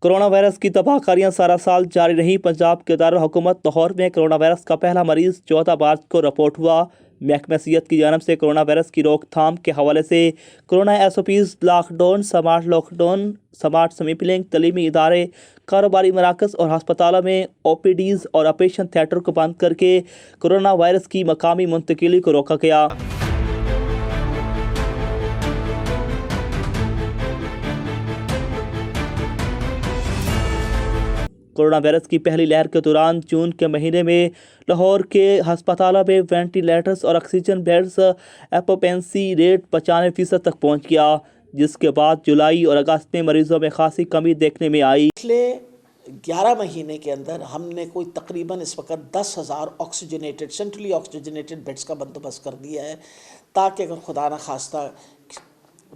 Corona virus की तबाहकारियां सारा साल जारी रही। पंजाब के दारुल-हुकूमत लाहौर में कोरोना वायरस का पहला मरीज 14 मार्च को रिपोर्ट हुआ। महकमा सेहत की जानिब से कोरोना वायरस की रोकथाम के हवाले से corona SOPs, lockdown, smart sampling, तलीमी इदारे, कारोबारी मराकज़ और हस्पतालों में OPDs और ऑपरेशन थिएटर को बंद करके कोरोना वायरस की मकामी मुंतकिली को रोका गया। कोरोना वायरस की पहली लहर के दौरान जून के महीने में लाहौर के हस्पतालों में वेंटिलेटर्स और ऑक्सीजन बेड्स ऑक्यूपेंसी रेट 95% तक पहुंच गया, जिसके बाद जुलाई और अगस्त में मरीजों में खासी कमी देखने में आई। पिछले 11 महीने के अंदर हमने कोई तकरीबन इस वक्त 10,000 सेंट्रली ऑक्सीजनेटेड बेड्स का बंदोबस्त कर दिया है, ताकि अगर खुदा न खास्ता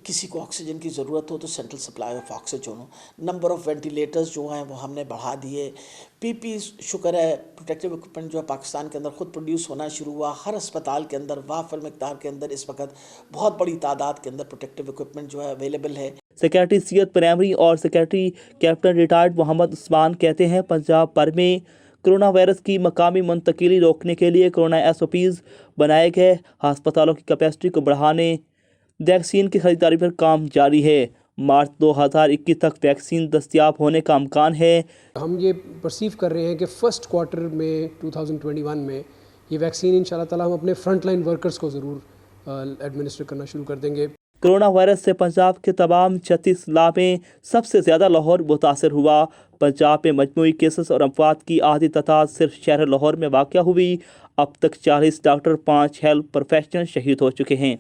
किसी को ऑक्सीजन की ज़रूरत हो तो सेंट्रल सप्लाई ऑफ ऑक्सीजन हो। नंबर ऑफ़ वेंटिलेटर्स जो हैं वो हमने बढ़ा दिए। PP शुक्र है, प्रोटेक्टिव इक्विपमेंट जो है पाकिस्तान के अंदर ख़ुद प्रोड्यूस होना शुरू हुआ। हर अस्पताल के अंदर वाफिर मिकदार के अंदर इस वक्त बहुत बड़ी तादाद के अंदर प्रोटेक्टिव इक्विपमेंट जो है अवेलेबल है। सेक्रेटरी सेहत प्राइमरी और secretary captain retired Muhammad Usman कहते हैं, पंजाब भर में कोरोना वायरस की मकामी मुंतकिली रोकने के लिए कोरोना SOPs बनाए गए। अस्पतालों की कैपेसिटी को बढ़ाने, वैक्सीन की खरीदारी पर काम जारी है। मार्च 2021 तक वैक्सीन दस्तयाब होने का इम्कान है। हम ये परसीव कर रहे हैं कि फर्स्ट क्वार्टर में 2021 में ये वैक्सीन इंशाल्लाह ताला हम अपने फ्रंट लाइन वर्कर्स को ज़रूर एडमिनिस्टर करना शुरू कर देंगे। कोरोना वायरस से पंजाब के तमाम 36 जिला में सबसे ज़्यादा लाहौर मुतासर हुआ। पंजाब में मजमूई केसेस और अफवात की आधी तादाद सिर्फ शहर लाहौर में वाक़या हुई। अब तक 40 डॉक्टर, 5 हेल्थ प्रोफेशनल शहीद हो चुके हैं।